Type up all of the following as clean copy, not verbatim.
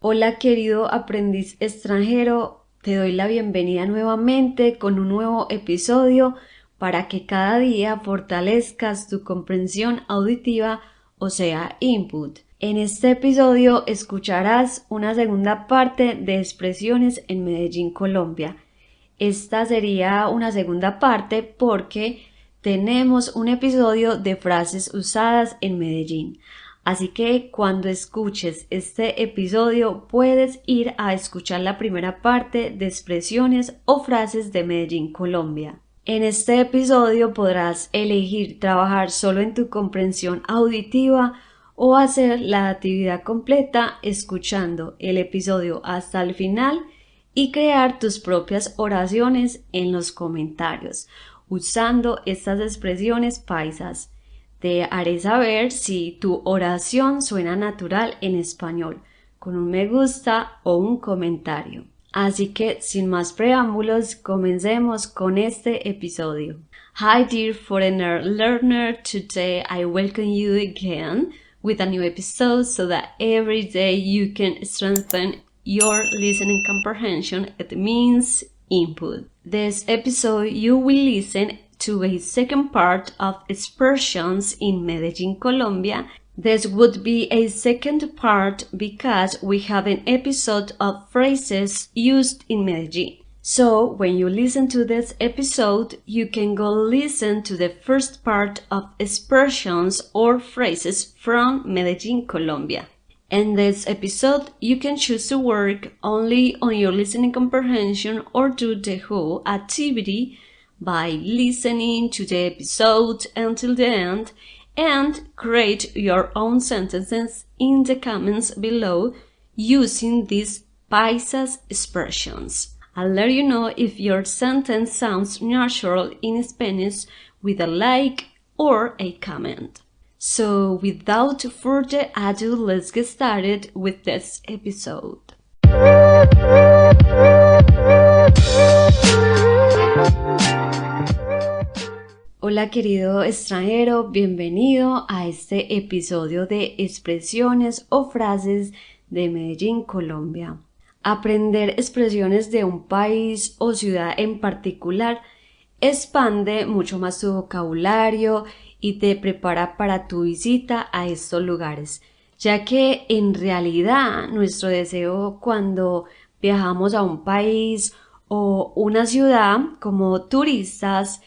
Hola querido aprendiz extranjero, te doy la bienvenida nuevamente con un nuevo episodio para que cada día fortalezcas tu comprensión auditiva, o sea, input. En este episodio escucharás una segunda parte de expresiones en Medellín, Colombia. Esta sería una segunda parte porque tenemos un episodio de frases usadas en Medellín. Así que cuando escuches este episodio puedes ir a escuchar la primera parte de expresiones o frases de Medellín, Colombia. En este episodio podrás elegir trabajar solo en tu comprensión auditiva o hacer la actividad completa escuchando el episodio hasta el final y crear tus propias oraciones en los comentarios usando estas expresiones paisas. Te haré saber si tu oración suena natural en español, con un me gusta o un comentario. Así que, sin más preámbulos, comencemos con este episodio. Hi dear foreigner learner, today I welcome you again with a new episode so that every day you can strengthen your listening comprehension. It means input. This episode you will listen to a second part of expressions in Medellín, Colombia. This would be a second part because we have an episode of phrases used in Medellín. So when you listen to this episode, you can go listen to the first part of expressions or phrases from Medellín, Colombia. In this episode, you can choose to work only on your listening comprehension or do the whole activity by listening to the episode until the end and create your own sentences in the comments below using these paisas expressions. I'll let you know if your sentence sounds natural in Spanish with a like or a comment. So without further ado, let's get started with this episode. Hola querido extranjero, bienvenido a este episodio de expresiones o frases de Medellín, Colombia. Aprender expresiones de un país o ciudad en particular expande mucho más tu vocabulario y te prepara para tu visita a estos lugares, ya que en realidad nuestro deseo cuando viajamos a un país o una ciudad como turistas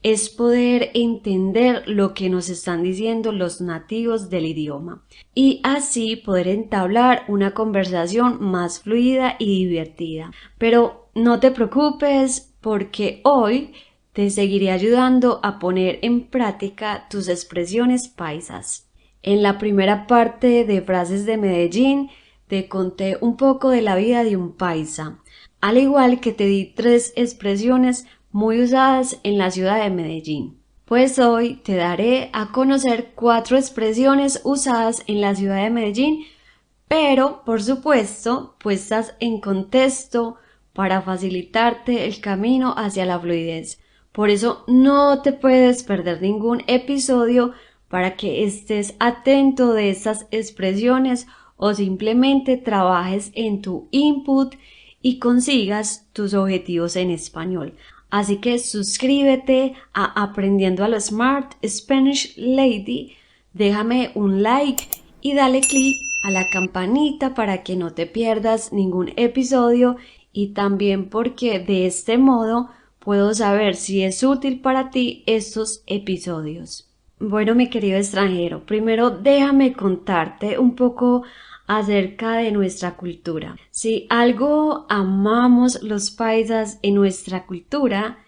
es poder entender lo que nos están diciendo los nativos del idioma y así poder entablar una conversación más fluida y divertida. Pero no te preocupes porque hoy te seguiré ayudando a poner en práctica tus expresiones paisas. En la primera parte de Frases de Medellín te conté un poco de la vida de un paisa, al igual que te di 3 expresiones muy usadas en la ciudad de Medellín. Pues hoy te daré a conocer 4 expresiones usadas en la ciudad de Medellín, pero por supuesto puestas en contexto para facilitarte el camino hacia la fluidez. Por eso no te puedes perder ningún episodio para que estés atento de estas expresiones o simplemente trabajes en tu input y consigas tus objetivos en español. Así que suscríbete a Aprendiendo a lo Smart Spanish Lady, déjame un like y dale click a la campanita para que no te pierdas ningún episodio y también porque de este modo puedo saber si es útil para ti estos episodios. Bueno, mi querido extranjero, primero déjame contarte un poco acerca de nuestra cultura. Si algo amamos los paisas en nuestra cultura,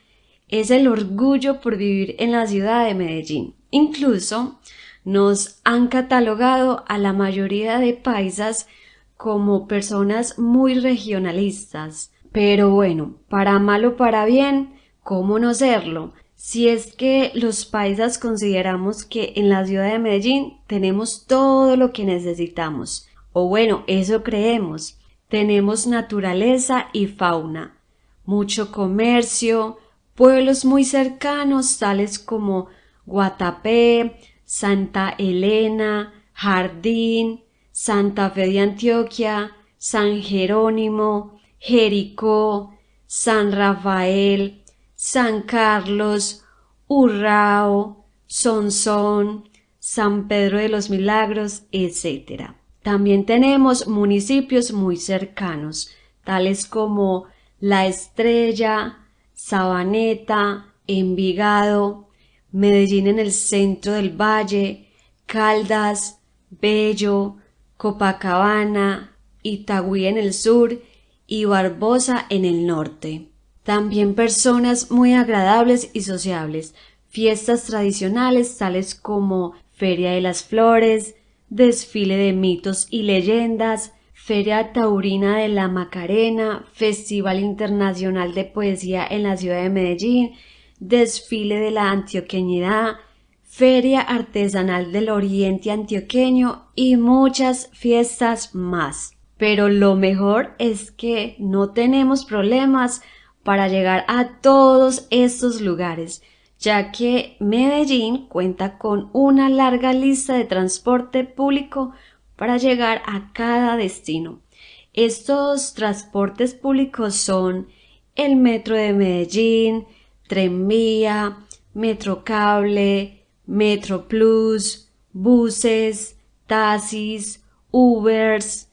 es el orgullo por vivir en la ciudad de Medellín. Incluso nos han catalogado a la mayoría de paisas como personas muy regionalistas. Pero bueno, para mal o para bien, ¿cómo no serlo? Si es que los paisas consideramos que en la ciudad de Medellín tenemos todo lo que necesitamos. O bueno, eso creemos. Tenemos naturaleza y fauna, mucho comercio, pueblos muy cercanos tales como Guatapé, Santa Elena, Jardín, Santa Fe de Antioquia, San Jerónimo, Jericó, San Rafael, San Carlos, Urrao, Sonsón, San Pedro de los Milagros, etc. También tenemos municipios muy cercanos, tales como La Estrella, Sabaneta, Envigado, Medellín en el centro del valle, Caldas, Bello, Copacabana, Itagüí en el sur y Barbosa en el norte. También personas muy agradables y sociables, fiestas tradicionales tales como Feria de las Flores, desfile de mitos y leyendas, Feria Taurina de la Macarena, Festival Internacional de Poesía en la ciudad de Medellín, desfile de la antioqueñidad, Feria Artesanal del Oriente Antioqueño y muchas fiestas más. Pero lo mejor es que no tenemos problemas para llegar a todos estos lugares, ya que Medellín cuenta con una larga lista de transporte público para llegar a cada destino. Estos transportes públicos son el Metro de Medellín, Tranvía, Metrocable, Metro Plus, buses, taxis, Ubers,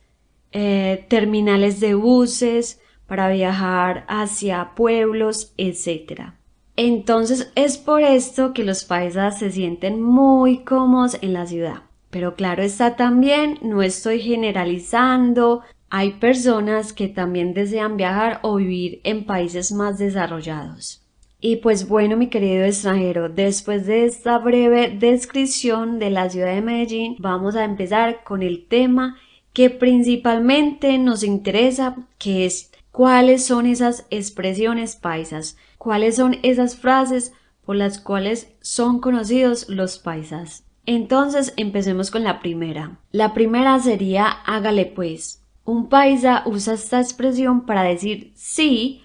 terminales de buses para viajar hacia pueblos, etc. Entonces es por esto que los paisas se sienten muy cómodos en la ciudad. Pero claro está también, no estoy generalizando, hay personas que también desean viajar o vivir en países más desarrollados. Y pues bueno, mi querido extranjero, después de esta breve descripción de la ciudad de Medellín, vamos a empezar con el tema que principalmente nos interesa, que es cuáles son esas expresiones paisas, cuáles son esas frases por las cuales son conocidos los paisas. Entonces empecemos con la primera. La primera sería hágale pues. Un paisa usa esta expresión para decir sí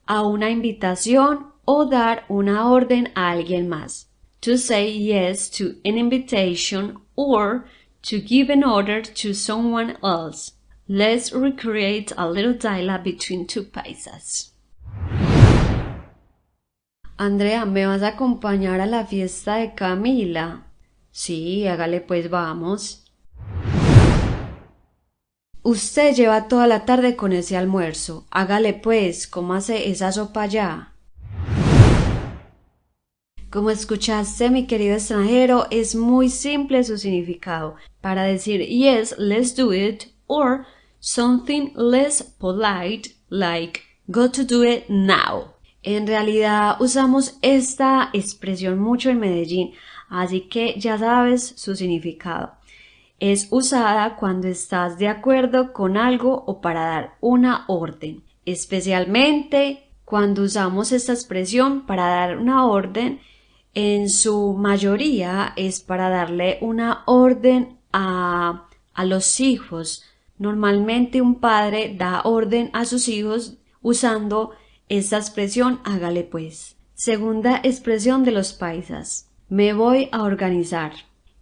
a una invitación o dar una orden a alguien más. To say yes to an invitation or to give an order to someone else. Let's recreate a little dialogue between two paisas. Andrea, ¿me vas a acompañar a la fiesta de Camila? Sí, hágale pues, vamos. Usted lleva toda la tarde con ese almuerzo. Hágale pues, cómase esa sopa ya. Como escuchaste, mi querido extranjero, es muy simple su significado. Para decir yes, let's do it, or something less polite, like go to do it now. En realidad usamos esta expresión mucho en Medellín, así que ya sabes su significado. Es usada cuando estás de acuerdo con algo o para dar una orden, especialmente cuando usamos esta expresión para dar una orden. En su mayoría es para darle una orden a los hijos. Normalmente un padre da orden a sus hijos usando esta expresión hágale pues. Segunda expresión de los paisas. Me voy a organizar.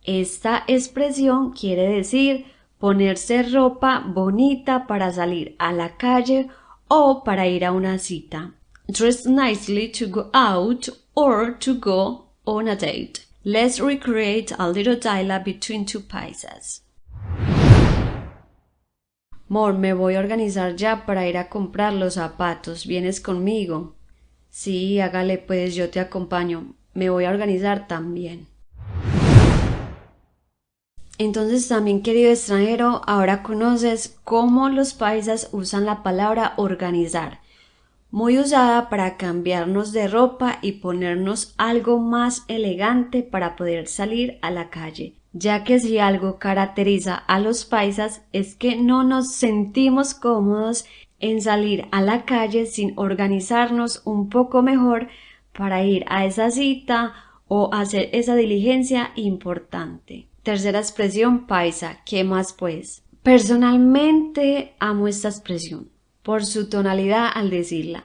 Esta expresión quiere decir ponerse ropa bonita para salir a la calle o para ir a una cita. Dress nicely to go out or to go on a date. Let's recreate a little dialogue between two paisas. Mor, me voy a organizar ya para ir a comprar los zapatos. ¿Vienes conmigo? Sí, hágale pues, yo te acompaño. Me voy a organizar también. Entonces también, querido extranjero, ahora conoces cómo los paisas usan la palabra organizar, muy usada para cambiarnos de ropa y ponernos algo más elegante para poder salir a la calle, ya que si algo caracteriza a los paisas es que no nos sentimos cómodos en salir a la calle sin organizarnos un poco mejor para ir a esa cita o hacer esa diligencia importante. Tercera expresión paisa, ¿qué más pues? Personalmente amo esta expresión por su tonalidad al decirla.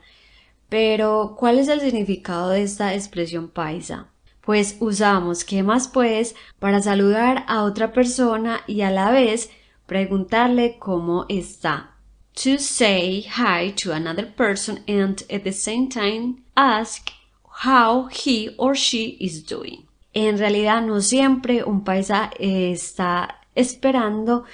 Pero, ¿cuál es el significado de esta expresión paisa? Pues usamos ¿qué más pues? Para saludar a otra persona y a la vez preguntarle cómo está. to say hi to another person and at the same time ask how he or she is doing. En realidad no siempre un paisa está esperando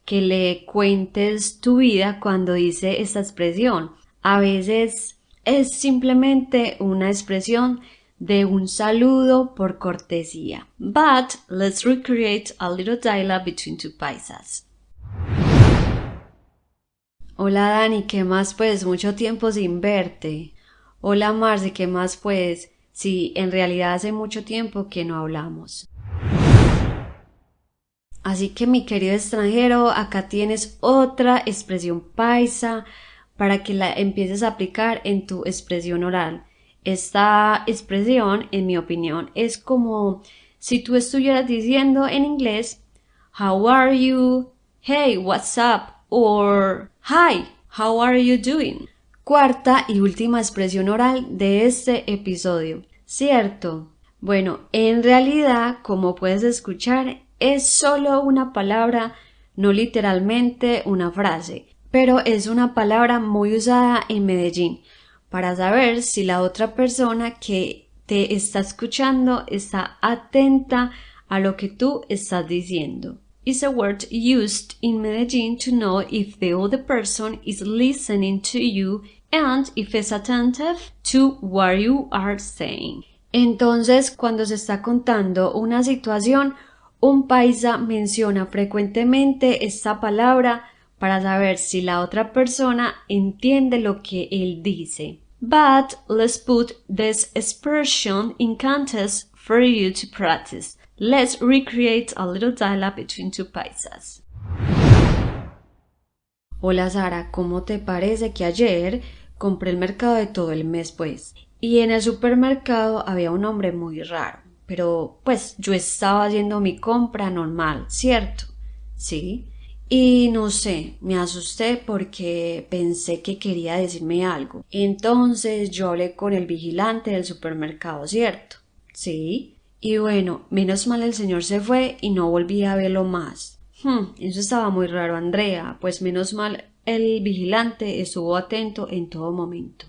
que le cuentes tu vida cuando dice esta expresión. A veces es simplemente una expresión de un saludo por cortesía. But let's recreate a little dialogue between two paisas. Hola Dani, ¿qué más pues? Mucho tiempo sin verte. Hola Marce, ¿qué más pues? Sí, en realidad hace mucho tiempo que no hablamos. Así que mi querido extranjero, acá tienes otra expresión paisa para que la empieces a aplicar en tu expresión oral. Esta expresión, en mi opinión, es como si tú estuvieras diciendo en inglés How are you? Hey, what's up? Or Hi, how are you doing? Cuarta y última expresión oral de este episodio, ¿cierto? Bueno, en realidad, como puedes escuchar, es solo una palabra, no literalmente una frase, pero es una palabra muy usada en Medellín para saber si la otra persona que te está escuchando está atenta a lo que tú estás diciendo. It's a word used in Medellín to know if the other person is listening to you and if it's attentive to what you are saying. Entonces, cuando se está contando una situación, un paisa menciona frecuentemente esta palabra para saber si la otra persona entiende lo que él dice. But let's put this expression in context for you to practice. Let's recreate a little dialogue between two paisas. Hola Sara, ¿cómo te parece que ayer compré el mercado de todo el mes pues? Y en el supermercado había un hombre muy raro, pero pues yo estaba haciendo mi compra normal, ¿cierto? Sí. Y no sé, me asusté porque pensé que quería decirme algo. Entonces yo hablé con el vigilante del supermercado, ¿cierto? Sí. Y bueno, menos mal el señor se fue y no volví a verlo más. Eso estaba muy raro, Andrea, pues menos mal el vigilante estuvo atento en todo momento.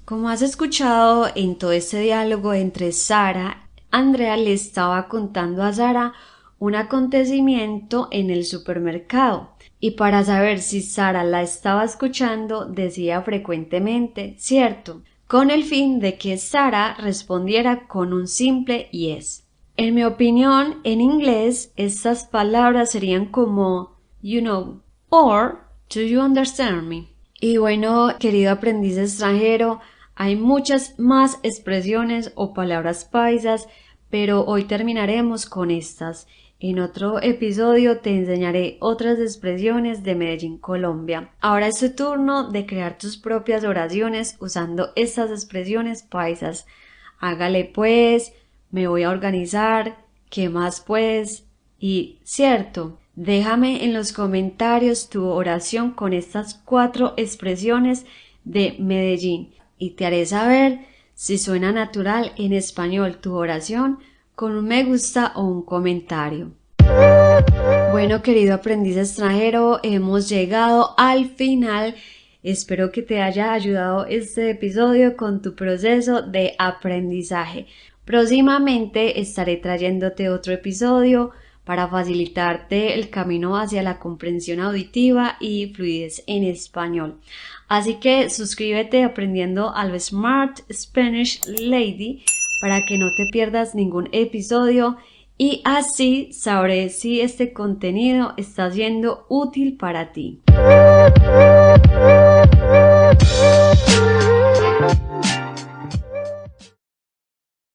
Como has escuchado en todo este diálogo entre Sara, Andrea le estaba contando a Sara un acontecimiento en el supermercado y para saber si Sara la estaba escuchando decía frecuentemente, ¿cierto?, con el fin de que Sara respondiera con un simple yes. En mi opinión, en inglés, estas palabras serían como you know or do you understand me? Y bueno, querido aprendiz extranjero, hay muchas más expresiones o palabras paisas, pero hoy terminaremos con estas. En otro episodio te enseñaré otras expresiones de Medellín, Colombia. Ahora es tu turno de crear tus propias oraciones usando estas expresiones paisas. Hágale pues, me voy a organizar, ¿qué más pues? Y cierto, déjame en los comentarios tu oración con estas 4 expresiones de Medellín y te haré saber si suena natural en español tu oración con un me gusta o un comentario. Bueno, querido aprendiz extranjero, hemos llegado al final. Espero que te haya ayudado este episodio con tu proceso de aprendizaje. Próximamente estaré trayéndote otro episodio para facilitarte el camino hacia la comprensión auditiva y fluidez en español. Así que suscríbete aprendiendo a lo Smart Spanish Lady para que no te pierdas ningún episodio y así sabré si este contenido está siendo útil para ti.